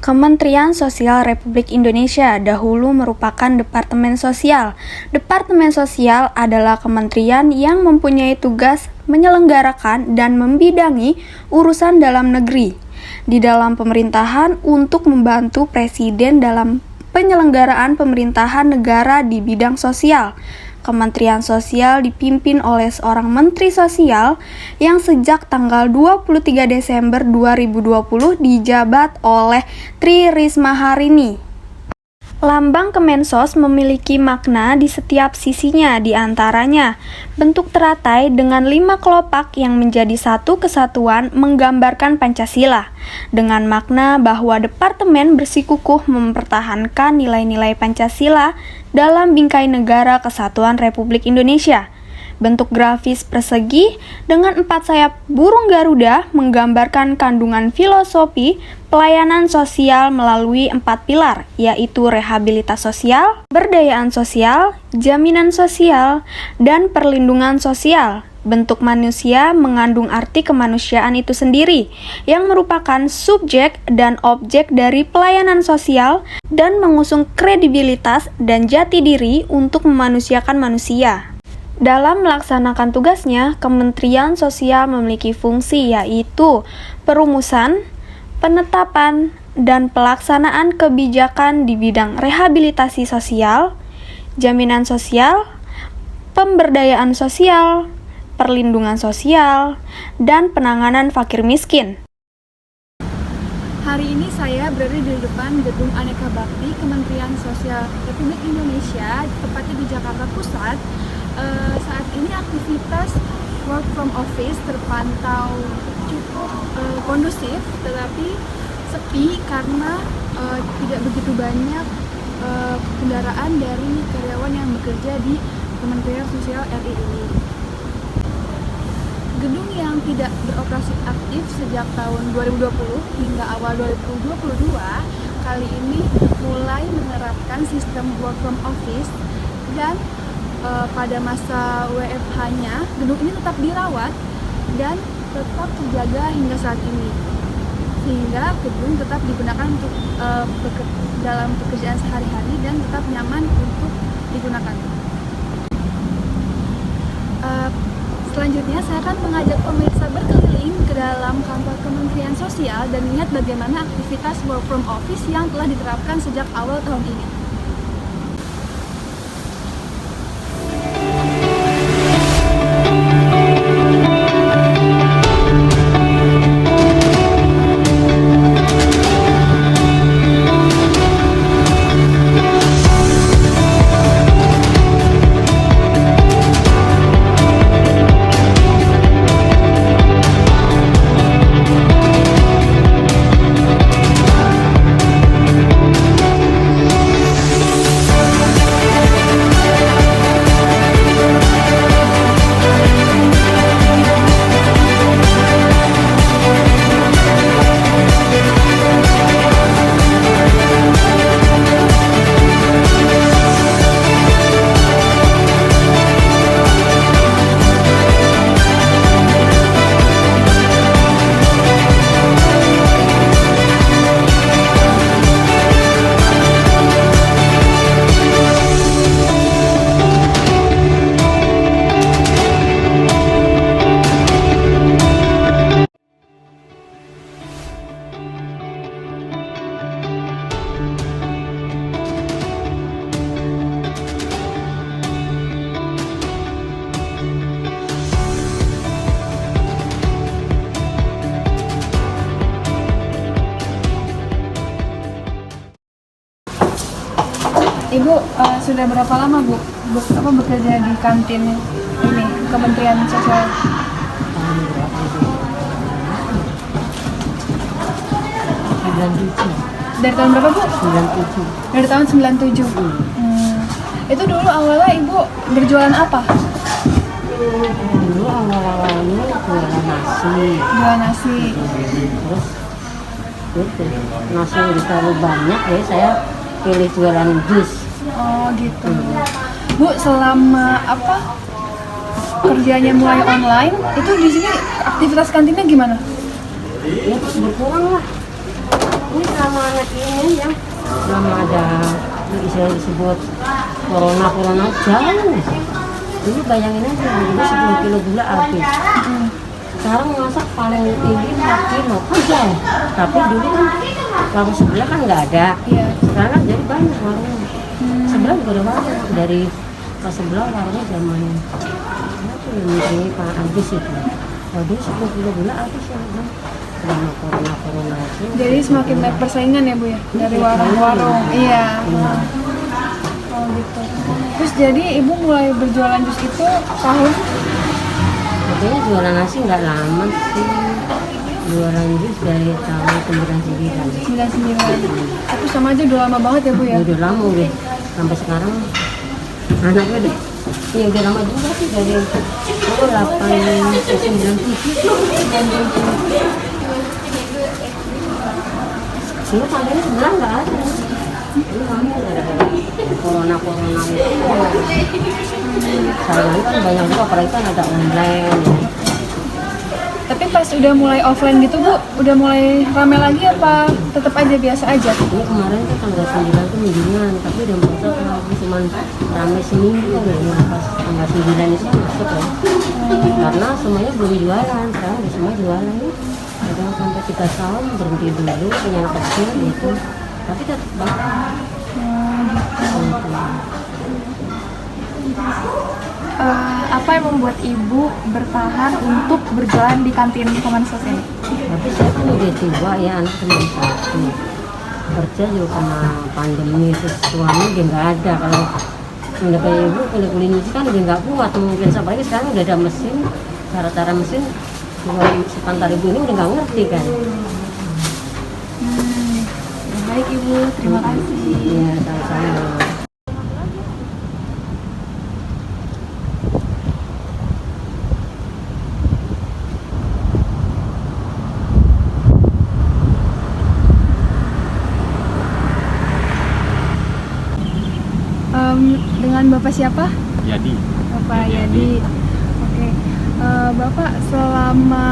Kementerian Sosial Republik Indonesia dahulu merupakan Departemen Sosial. Departemen Sosial adalah kementerian yang mempunyai tugas menyelenggarakan dan membidangi urusan dalam negeri di dalam pemerintahan untuk membantu Presiden dalam penyelenggaraan pemerintahan negara di bidang sosial. Kementerian Sosial dipimpin oleh seorang Menteri Sosial yang sejak tanggal 23 Desember 2020 dijabat oleh Tri Risma Harini. Lambang Kemensos memiliki makna di setiap sisinya, di antaranya bentuk teratai dengan 5 kelopak yang menjadi satu kesatuan menggambarkan Pancasila, dengan makna bahwa departemen bersikukuh mempertahankan nilai-nilai Pancasila dalam bingkai negara kesatuan Republik Indonesia. Bentuk grafis persegi dengan 4 sayap burung Garuda menggambarkan kandungan filosofi pelayanan sosial melalui 4 pilar, yaitu rehabilitas sosial, berdayaan sosial, jaminan sosial, dan perlindungan sosial. Bentuk manusia mengandung arti kemanusiaan itu sendiri, yang merupakan subjek dan objek dari pelayanan sosial dan mengusung kredibilitas dan jati diri untuk memanusiakan manusia. Dalam melaksanakan tugasnya, Kementerian Sosial memiliki fungsi yaitu perumusan, penetapan, dan pelaksanaan kebijakan di bidang rehabilitasi sosial, jaminan sosial, pemberdayaan sosial, perlindungan sosial, dan penanganan fakir miskin. Hari ini saya berada di depan Gedung Aneka Bakti Kementerian Sosial Republik Indonesia, tepatnya di Jakarta Pusat. Saat ini aktivitas work from office terpantau cukup kondusif, tetapi sepi karena tidak begitu banyak kendaraan dari karyawan yang bekerja di Kementerian Sosial RI ini. Gedung yang tidak beroperasi aktif sejak tahun 2020 hingga awal 2022 kali ini mulai menerapkan sistem work from office, dan pada masa WFH-nya, gedung ini tetap dirawat dan tetap terjaga hingga saat ini, sehingga gedung tetap digunakan untuk dalam pekerjaan sehari-hari dan tetap nyaman untuk digunakan. Selanjutnya, saya akan mengajak pemirsa berkeliling ke dalam kantor Kementerian Sosial dan melihat bagaimana aktivitas work from office yang telah diterapkan sejak awal tahun ini. Ibu sudah berapa lama bekerja di kantin ini Kementerian Sosial? Dari tahun berapa, Bu? 97. Dari tahun 97. Itu dulu awalnya Ibu berjualan apa? Dulu awal-awalnya jualan nasi. Jualan nasi. Terus itu nasi udah terlalu banyak, jadi saya pilih jualan jus. Oh gitu. Bu, selama kerjanya mulai online, itu di sini aktivitas kantinnya gimana? Ya berkurang lah. Ini selama anak ini yang selama ada istilah disebut corona jauh. Ini bayangin aja, ini 10 kilo gula habis. Sekarang masak paling tinggi 4 kilo kan jauh. Tapi dulu kan warung sebelah kan nggak ada. Sekarang kan jadi banyak warungnya. Sebelah juga ada warung dari pas sebelah warungnya zaman itu ini Pak Agus itu. Waduh 10 kilo gula habis ya. Selama corona itu. Jadi semakin banyak persaingan ya Bu ya dari warung-warung. Iya. Oh gitu. Terus jadi Ibu mulai berjualan jus itu tahun? Katanya jualan nasi nggak lama sih. Jualan jus dari tahun 99. 99. Itu sama aja udah lama banget ya Bu ya? Udah lama udah. Sampai sekarang anaknya deh. Ya udah lama juga sih dari 97. Dulu pandemi sebelah nggak ada. Ini kami corona itu. Sekarang kan banyak juga, apalagi kan ada online. Tapi pas udah mulai offline gitu Bu, udah mulai rame lagi apa tetap aja biasa aja? Ini kemarin kan tanggal 9 tuh mingguan, tapi udah masuk lagi cuma rame seminggu ya. Pas tanggal 9 itu masuk ya. Karena semuanya belum jualan, sekarang udah semua jualan nih. Kadang sampai 3 tahun berhenti dulu, punya anak kecil gitu. Tapi tetap bakal. Apa yang membuat Ibu bertahan untuk berjualan di kantin Kemensos ini? Tapi saya kan udah tua ya, anak cuma 1. Kerja juga karena pandemi, terus suami udah nggak ada. Kalau udah kayak ibu, kulit ini kan udah nggak kuat mungkin. Apalagi sekarang udah ada mesin, cara-cara mesin. Sepantar ibu ini udah nggak ngerti kan. Baik Ibu, terima kasih. Iya, sama-sama. Dengan Bapak siapa? Yadi. Bapak Yadi. Oke. Bapak selama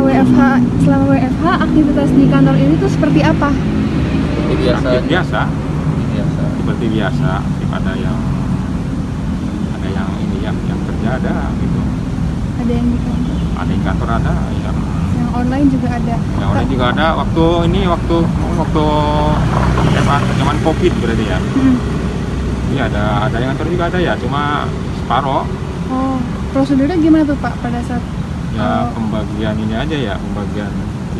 WFH aktivitas di kantor ini tuh seperti apa? Aktif biasa. Seperti biasa. Aktif ada yang ini yang kerja ada gitu. Ada yang di kantor. Ada yang kantor ada yang Online juga ada. yang online juga ada. Waktu zaman COVID berarti ya. Iya ada yang kantor juga ada ya, cuma separoh. Oh, prosedurnya gimana tuh Pak pada saat Ya pembagian ini aja ya, pembagian.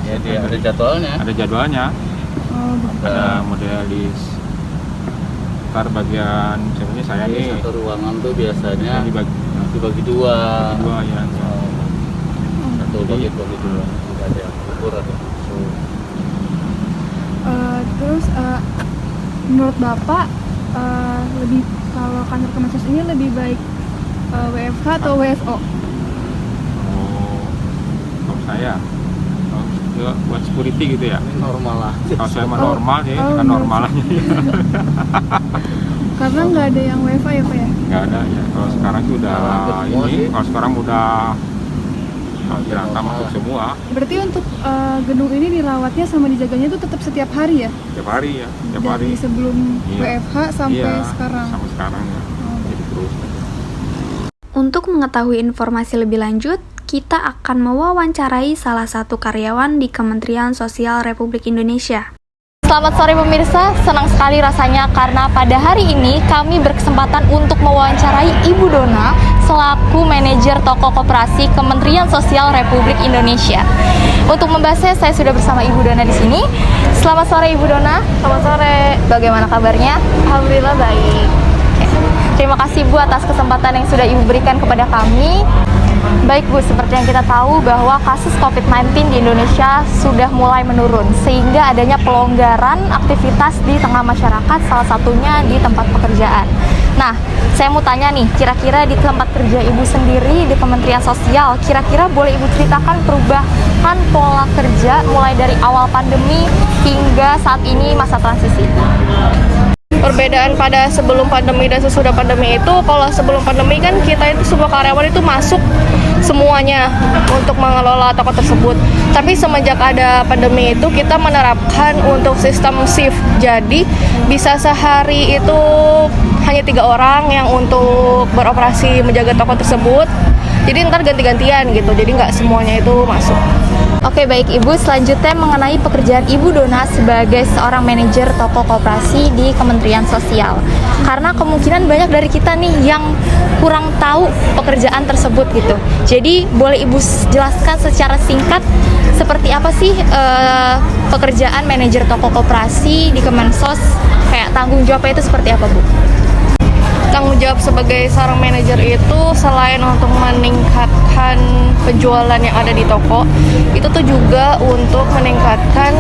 Ya, ada jadwalnya. Ada jadwalnya. oh, Ada modelis. Ntar bagian sebenarnya saya Jadi nih satu ruangan tuh biasanya dibagi dua. dua ya. Satu bagi dua. Tidak ada yang ukur atau terus menurut Bapak lebih kalau kantor Kemensos ini lebih baik WFH atau WFO? Kalau saya buat security gitu ya. normal lah. Kalau saya mah normal ya, kan normal aja. Karena nggak ada yang WFH ya Pak ya? Nggak ada ya. Kalau sekarang sih udah kalau sekarang udah dirata masuk semua. Berarti untuk gedung ini dirawatnya sama dijaganya itu tetap setiap hari ya? Tiap hari ya, tiap hari. Dari sebelum Iya. WFH sampai Iya, sekarang. sampai sekarang ya. Jadi terus. Untuk mengetahui informasi lebih lanjut, kita akan mewawancarai salah satu karyawan di Kementerian Sosial Republik Indonesia. Selamat sore pemirsa, senang sekali rasanya karena pada hari ini kami berkesempatan untuk mewawancarai Ibu Dona selaku manajer toko koperasi Kementerian Sosial Republik Indonesia. Untuk membahasnya saya sudah bersama Ibu Dona di sini. Selamat sore Ibu Dona. Selamat sore. Bagaimana kabarnya? Alhamdulillah baik. Oke. Terima kasih Bu atas kesempatan yang sudah Ibu berikan kepada kami. Baik Bu, seperti yang kita tahu bahwa kasus COVID-19 di Indonesia sudah mulai menurun sehingga adanya pelonggaran aktivitas di tengah masyarakat, salah satunya di tempat pekerjaan. Nah, saya mau tanya nih, kira-kira di tempat kerja Ibu sendiri di Kementerian Sosial, kira-kira boleh Ibu ceritakan perubahan pola kerja mulai dari awal pandemi hingga saat ini masa transisi? Perbedaan pada sebelum pandemi dan sesudah pandemi itu, kalau sebelum pandemi kan kita itu semua karyawan itu masuk semuanya untuk mengelola toko tersebut. Tapi semenjak ada pandemi itu kita menerapkan untuk sistem shift. Jadi bisa sehari itu hanya 3 orang yang untuk beroperasi menjaga toko tersebut. Jadi ntar ganti-gantian gitu, jadi nggak semuanya itu masuk. Oke, baik Ibu, selanjutnya mengenai pekerjaan Ibu Dona sebagai seorang manajer toko koperasi di Kementerian Sosial. Karena kemungkinan banyak dari kita nih yang kurang tahu pekerjaan tersebut gitu. Jadi boleh Ibu jelaskan secara singkat seperti apa sih pekerjaan manajer toko koperasi di Kemensos? Kayak tanggung jawabnya itu seperti apa, Bu? Tanggung jawab sebagai seorang manajer itu selain untuk meningkatkan penjualan yang ada di toko, itu tuh juga untuk meningkatkan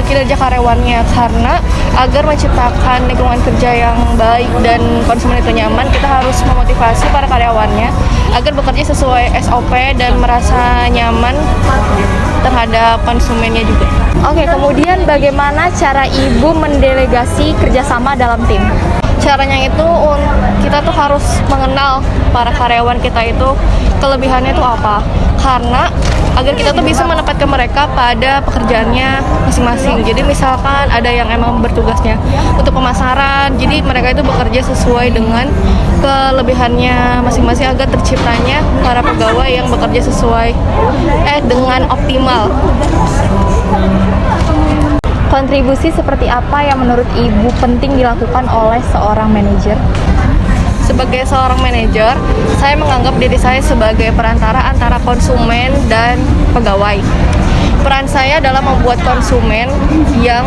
kinerja karyawannya, karena agar menciptakan lingkungan kerja yang baik dan konsumen itu nyaman, kita harus memotivasi para karyawannya agar bekerja sesuai SOP dan merasa nyaman terhadap konsumennya juga. Oke, kemudian bagaimana cara Ibu mendelegasi kerjasama dalam tim? Caranya itu kita tuh harus mengenal para karyawan kita itu kelebihannya itu apa, karena agar kita tuh bisa menempatkan mereka pada pekerjaannya masing-masing. Jadi misalkan ada yang emang bertugasnya untuk pemasaran, jadi mereka itu bekerja sesuai dengan kelebihannya masing-masing agar terciptanya para pegawai yang bekerja sesuai dengan optimal. Kontribusi seperti apa yang menurut Ibu penting dilakukan oleh seorang manajer? Sebagai seorang manajer, saya menganggap diri saya sebagai perantara antara konsumen dan pegawai. Peran saya adalah membuat konsumen yang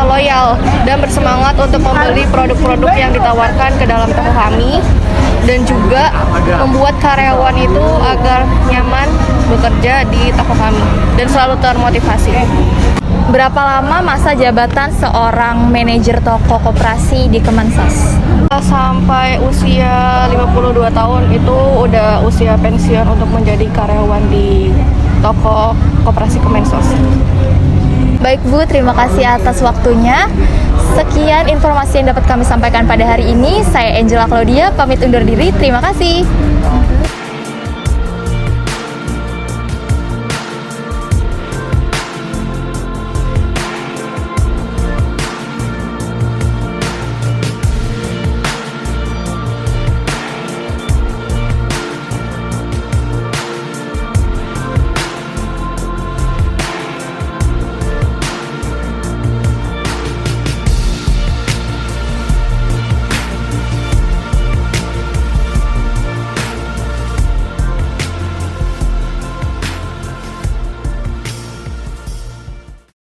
loyal dan bersemangat untuk membeli produk-produk yang ditawarkan ke dalam toko kami, dan juga membuat karyawan itu agar nyaman bekerja di toko kami dan selalu termotivasi. Berapa lama masa jabatan seorang manajer toko koperasi di Kemensos? Sampai usia 52 tahun itu udah usia pensiun untuk menjadi karyawan di toko koperasi Kemensos. Baik Bu, terima kasih atas waktunya. Sekian informasi yang dapat kami sampaikan pada hari ini. Saya Angela Claudia, pamit undur diri. Terima kasih.